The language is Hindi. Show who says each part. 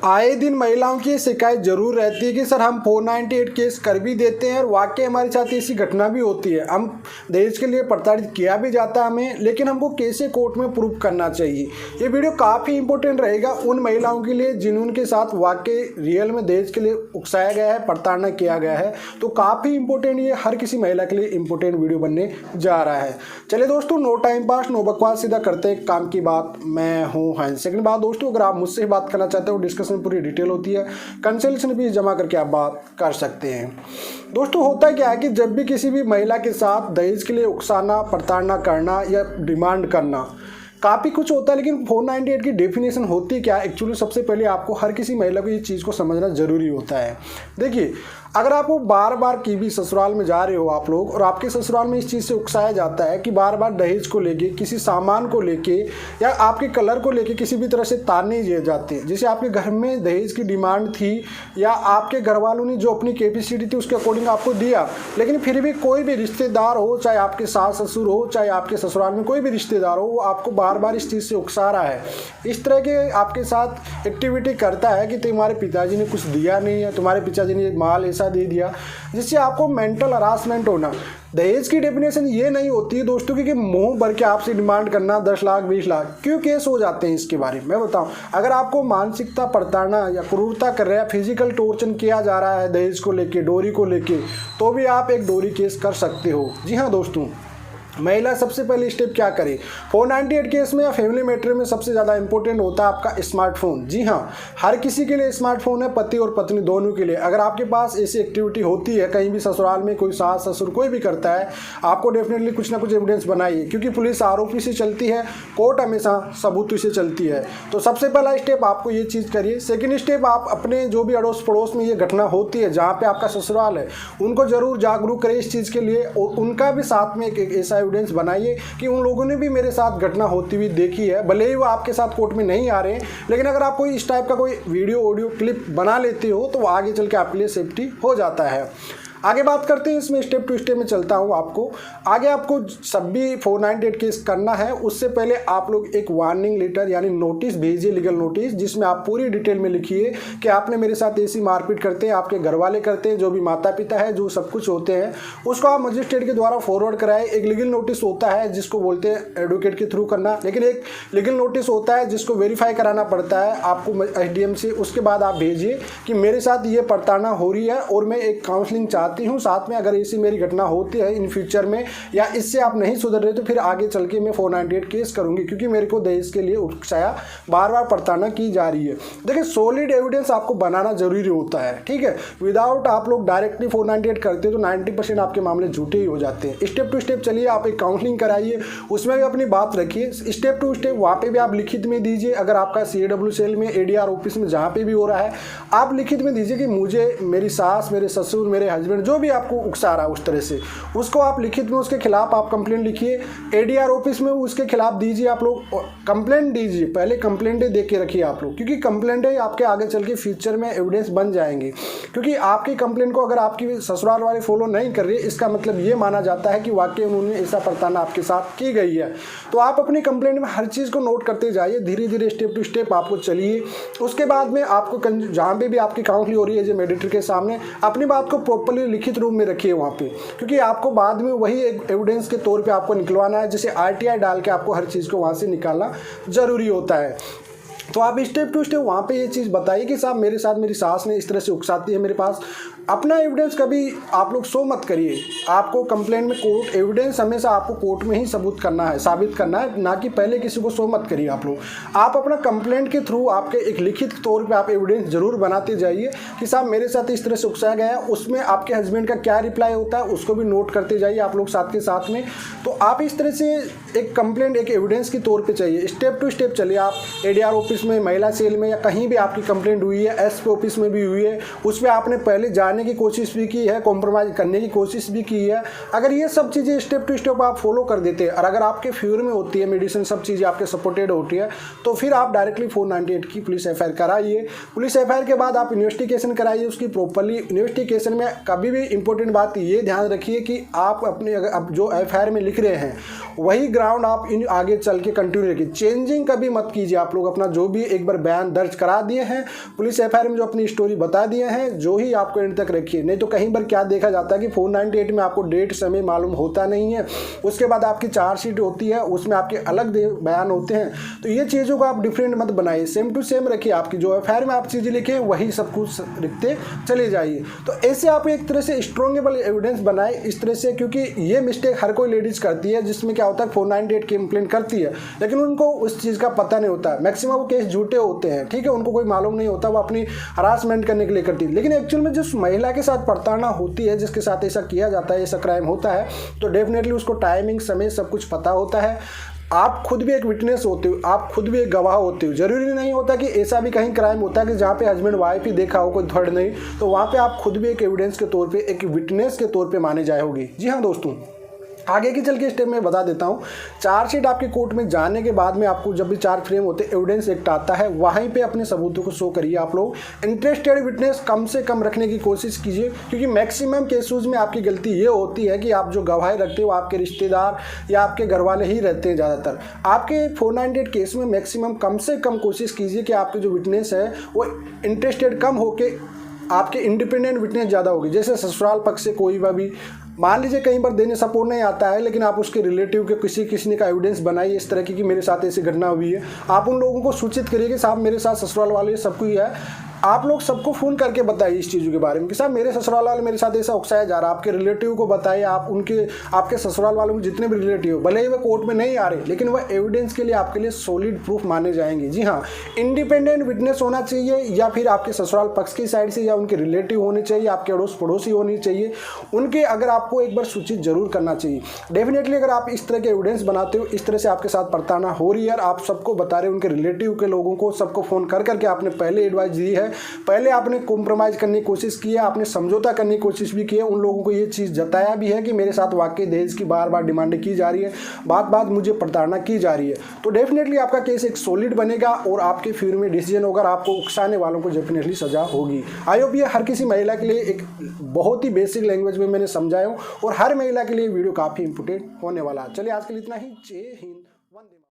Speaker 1: आए दिन महिलाओं की शिकायत जरूर रहती है कि सर हम 498 केस कर भी देते हैं और वाकई हमारे साथ ऐसी घटना भी होती है। हम दहेज के लिए प्रताड़ित किया भी जाता है हमें, लेकिन हमको कैसे कोर्ट में प्रूव करना चाहिए। ये वीडियो काफ़ी इंपॉर्टेंट रहेगा उन महिलाओं के लिए जिन्होंने साथ वाकई रियल में दहेज के लिए उकसाया गया है, प्रताड़ना किया गया है। तो काफ़ी इंपॉर्टेंट, ये हर किसी महिला के लिए इंपॉर्टेंट वीडियो बनने जा रहा है। चलिए दोस्तों, नो टाइम पास नो बकवास, सीधा करते हैं काम की बात। मैं हूँ हंस। सेकंड बात दोस्तों, अगर आप मुझसे बात करना चाहते हो, डिस्कशन में पूरी डिटेल होती है, कंसल्टेशन भी जमा करके आप बात कर सकते हैं। दोस्तों होता क्या है कि जब भी किसी भी महिला के साथ दहेज के लिए उकसाना, प्रताड़ना करना या डिमांड करना काफ़ी कुछ होता है, लेकिन 498 की डेफिनेशन होती क्या है एक्चुअली, सबसे पहले आपको हर किसी महिला को ये चीज़ को समझना जरूरी होता है। देखिए, अगर आपको बार बार की भी ससुराल में जा रहे हो आप लोग और आपके ससुराल में इस चीज़ से उकसाया जाता है कि बार बार दहेज को लेके, किसी सामान को लेके या आपके कलर को लेके किसी भी तरह से ताने दिए जाते हैं, जैसे आपके घर में दहेज की डिमांड थी या आपके घर वालों ने जो अपनी कैपेसिटी थी उसके अकॉर्डिंग आपको दिया, लेकिन फिर भी कोई भी रिश्तेदार हो, चाहे आपके सास ससुर हो, चाहे आपके ससुराल में कोई भी रिश्तेदार हो, वो आपको बार बार इस चीज़ से उकसा रहा है, इस तरह के आपके साथ एक्टिविटी करता है कि तुम्हारे पिताजी ने कुछ दिया नहीं है, तुम्हारे पिताजी ने माल ऐसा दे दिया, जिससे आपको मेंटल हरासमेंट होना। दहेज की डेफिनेशन ये नहीं होती है दोस्तों कि मुंह भर के आपसे डिमांड करना 10 लाख 20 लाख। क्यों केस हो जाते हैं इसके बारे में मैं बताऊं। अगर आपको मानसिकता प्रताड़ना या क्रूरता कर रहा है, फिजिकल टॉर्चर किया जा रहा है दहेज को लेके, डोरी को लेके, तो भी आप एक डोरी केस कर सकते हो। जी हाँ दोस्तों, महिला सबसे पहले स्टेप क्या करे 498 केस में या फैमिली मैटर में, सबसे ज़्यादा इंपॉर्टेंट होता है आपका स्मार्टफोन। जी हाँ, हर किसी के लिए स्मार्टफोन है, पति और पत्नी दोनों के लिए। अगर आपके पास ऐसी एक्टिविटी होती है कहीं भी ससुराल में, कोई सास ससुर कोई भी करता है, आपको डेफिनेटली कुछ ना कुछ एविडेंस बनाइए, क्योंकि पुलिस आरोपी से चलती है, कोर्ट हमेशा सबूत से चलती है। तो सबसे पहला स्टेप आपको ये चीज़ करिए। सेकेंड स्टेप, आप अपने जो भी अड़ोस पड़ोस में ये घटना होती है जहाँ पे आपका ससुराल है, उनको जरूर जागरूक करें इस चीज़ के लिए, और उनका भी साथ में एक ऐसा एविडेंस बनाइए कि उन लोगों ने भी मेरे साथ घटना होती हुई देखी है। भले ही वो आपके साथ कोर्ट में नहीं आ रहे हैं, लेकिन अगर आप कोई इस टाइप का कोई वीडियो ऑडियो क्लिप बना लेते हो तो आगे चल के आपके लिए सेफ्टी हो जाता है। आगे बात करते हैं इसमें, स्टेप टू स्टेप में चलता हूँ आपको आगे। आपको सब भी 498 केस करना है, उससे पहले आप लोग एक वार्निंग लेटर यानी नोटिस भेजिए, लीगल नोटिस, जिसमें आप पूरी डिटेल में लिखिए कि आपने मेरे साथ ऐसी मारपीट करते हैं, आपके घर वाले करते हैं, जो भी माता पिता है, जो सब कुछ होते हैं, उसको आप मजिस्ट्रेट के द्वारा फॉरवर्ड कराएं। एक लीगल नोटिस होता है जिसको बोलते हैं एडवोकेट के थ्रू करना, लेकिन एक लीगल नोटिस होता है जिसको वेरीफाई कराना पड़ता है आपको SDM से। उसके बाद आप भेजिए कि मेरे साथ ये प्रताड़ना हो रही है और मैं एक काउंसलिंग चाहती हूँ, साथ में अगर ऐसी मेरी घटना होती है इन फ्यूचर में या इससे आप नहीं सुधर रहे तो फिर आगे चल के मैं 498 केस करूंगी, क्योंकि मेरे को दहेज के लिए उकसाया, बार बार प्रताड़ना की जा रही है। देखिए, सॉलिड एविडेंस आपको बनाना जरूरी होता है, ठीक है। विदाउट आप लोग डायरेक्टली 498 करते हो तो 90% आपके मामले झूठे ही हो जाते हैं। स्टेप टू स्टेप चलिए, आप एक काउंसलिंग कराइए, उसमें भी अपनी बात रखिए। स्टेप टू स्टेप वहाँ पे भी आप लिखित में दीजिए। अगर आपका CAW सेल में, ADR ऑफिस में, जहाँ पे भी हो रहा है, आप लिखित में दीजिए कि मुझे मेरी सास, मेरे ससुर, मेरे हस्बैंड जो भी आपको उकसा रहा है उस तरह से, उसको आप लिखित में उसके खिलाफ आप कंप्लेंट लिखिए। ADR ऑफिस में उसके खिलाफ दीजिए, आप लोग कंप्लेंट दीजिए, पहले कंप्लेंटें दे के रखिए आप लोग, क्योंकि कंप्लेंटें आपके आगे चल के फ्यूचर में एविडेंस बन जाएंगे। क्योंकि आपकी कंप्लेंट को अगर आपकी ससुराल वाले फॉलो नहीं कर रहे, इसका मतलब ये माना जाता है कि वाकई उन्होंने ऐसा प्रताड़ना आपके साथ की गई है। तो आप अपनी कंप्लेंट में हर चीज़ को नोट करते जाइए, धीरे धीरे स्टेप टू स्टेप आपको चलिए। उसके बाद में आपको जहाँ पे भी आपकी काउंसलिंग हो रही है, जो मेडिएटर के सामने अपनी बात को प्रॉपर्ली लिखित रूप में रखिए वहाँ पे, क्योंकि आपको बाद में वही एक एविडेंस के तौर पे आपको निकलवाना है, जैसे RTI डाल के आपको हर चीज़ को वहाँ से निकालना जरूरी होता है। तो आप स्टेप टू स्टेप वहाँ पे ये चीज़ बताइए कि साहब मेरे साथ मेरी सास ने इस तरह से उकसाती है मेरे पास। अपना एविडेंस कभी आप लोग शो मत करिए। आपको कंप्लेंट में कोर्ट एविडेंस हमेशा आपको कोर्ट में ही सबूत करना है, साबित करना है, ना कि पहले किसी को शो मत करिए आप लोग। आप अपना कंप्लेंट के थ्रू आपके एक लिखित तौर पे आप एविडेंस जरूर बनाते जाइए कि साहब मेरे साथ इस तरह से उकसाया गया है। उसमें आपके हस्बैंड का क्या रिप्लाई होता है उसको भी नोट करते जाइए आप लोग साथ के साथ में। तो आप इस तरह से एक कंप्लेंट एक एविडेंस के तौर पर चाहिए। स्टेप टू स्टेप चलिए। आप ADR ऑफिस में, महिला सेल में या कहीं भी आपकी कंप्लेंट हुई है, SP ऑफिस में भी हुई है, उसमें आपने पहले जाने की कोशिश भी की है, कॉम्प्रोमाइज़ करने की कोशिश भी की है। अगर ये सब चीज़ें स्टेप टू स्टेप आप फॉलो कर देते हैं और अगर आपके फेवर में होती है, मेडिसिन सब चीज़ें आपके सपोर्टेड होती है, तो फिर आप डायरेक्टली 498 की पुलिस FIR कराइए। पुलिस FIR के बाद आप इन्वेस्टिगेशन कराइए उसकी प्रॉपरली। इन्वेस्टिगेशन में कभी भी इंपॉर्टेंट बात ये ध्यान रखिए कि आप अपने अगर जो FIR में लिख रहे हैं वही ग्राउंड आप इन आगे चल के कंटिन्यू रखिए, चेंजिंग कभी मत कीजिए। आप लोग अपना जो भी एक बार बयान दर्ज करा दिए हैं, पुलिस एफआईआर में जो अपनी स्टोरी बता दिए हैं, जो ही आपको एंड तक रखिए। नहीं तो कहीं बार क्या देखा जाता है कि 498 में आपको डेट समय मालूम होता नहीं है, उसके बाद आपकी चार्जशीट होती है, उसमें आपके अलग बयान होते हैं। तो ये चीज़ों को आप डिफरेंट मत बनाइए, सेम टू सेम रखिए। आपकी जो एफआईआर में आप चीज़ें लिखे वही सब कुछ लिखते चले जाइए। तो ऐसे आप एक तरह से स्ट्रॉन्गेबल एविडेंस बनाए इस तरह से, क्योंकि ये मिस्टेक हर कोई लेडीज करती है, जिसमें क्या होता है 498 की कंप्लेंट करती है लेकिन उनको उस चीज़ का पता नहीं होता। मैक्सिमम वो केस झूठे होते हैं, ठीक है, उनको कोई मालूम नहीं होता, वो अपनी हरासमेंट करने के लिए करती है। लेकिन एक्चुअल में जिस महिला के साथ प्रताड़ना होती है, जिसके साथ ऐसा किया जाता है, ऐसा क्राइम होता है, तो डेफिनेटली उसको टाइमिंग समय सब कुछ पता होता है। आप खुद भी एक विटनेस होते हो, आप खुद भी एक गवाह होते हो। जरूरी नहीं होता कि ऐसा भी कहीं क्राइम होता है कि जहाँ पे हस्बैंड वाइफ ही देखा हो, कोई थर्ड नहीं, तो वहाँ पे आप खुद भी एक एविडेंस के तौर पे, एक विटनेस के तौर पे माने जाए होगी। जी हाँ दोस्तों, आगे की चल के स्टेप में बता देता हूँ। चार्जशीट आपके कोर्ट में जाने के बाद में आपको जब भी चार्ज फ्रेम होते हैं, एविडेंस एक्ट आता है, वहीं पे अपने सबूतों को शो करिए। आप लोग इंटरेस्टेड विटनेस कम से कम रखने की कोशिश कीजिए, क्योंकि मैक्सिमम केसेस में आपकी गलती ये होती है कि आप जो गवाही रखते हो आपके रिश्तेदार या आपके घर वाले ही रहते हैं ज़्यादातर। आपके 498 केस में मैक्सिमम कम से कम कोशिश कीजिए कि आपके जो विटनेस है वो इंटरेस्टेड कम होके आपके इंडिपेंडेंट विटनेस ज़्यादा होगी। जैसे ससुराल पक्ष से कोई भी मान लीजिए कई बार देने सपोर्ट नहीं आता है, लेकिन आप उसके रिलेटिव के किसी ने का एविडेंस बनाइए इस तरह की कि मेरे साथ ऐसी घटना हुई है। आप उन लोगों को सूचित करिए कि साहब मेरे साथ ससुराल वाले सब कुछ है। आप लोग सबको फ़ोन करके बताइए इस चीज़ों के बारे में कि साहब मेरे ससुराल वाले मेरे साथ ऐसा उकसाया जा रहा है। आपके रिलेटिव को बताइए, आप आपके ससुराल वालों में जितने भी रिलेटिव भले ही वह कोर्ट में नहीं आ रहे, लेकिन वह एविडेंस के लिए आपके लिए सॉलिड प्रूफ माने जाएंगे। जी हाँ, इंडिपेंडेंट विटनेस होना चाहिए, या फिर आपके ससुराल पक्ष की साइड से, या उनके रिलेटिव होने चाहिए, आपके अड़ोस पड़ोसी होनी चाहिए, उनके अगर आपको एक बार सूचित जरूर करना चाहिए। डेफिनेटली अगर आप इस तरह के एविडेंस बनाते हो, इस तरह से आपके साथ प्रताड़ना हो रही है, आप सबको बता रहे हो, उनके रिलेटिव के लोगों को सबको फ़ोन कर करके आपने पहले एडवाइस दी है, पहले आपने कॉम्प्रोमाइज़ करने की कोशिश की है, आपने समझौता करने की कोशिश भी की है, उन लोगों को ये चीज़ जताया भी है कि मेरे साथ वाकई दहेज की बार बार डिमांडें की जा रही है, बात मुझे प्रताड़ना की जा रही है, तो डेफिनेटली आपका केस एक सॉलिड बनेगा और आपके फेवर में डिसीजन होगा। आपको उकसाने वालों को डेफिनेटली सजा होगी। आई होप ये हर किसी महिला के लिए एक बहुत ही बेसिक लैंग्वेज में मैंने समझाया हूँ, और हर महिला के लिए वीडियो काफ़ी इंपोर्टेंट होने वाला है। चलिए आज के लिए इतना ही। जय हिंद।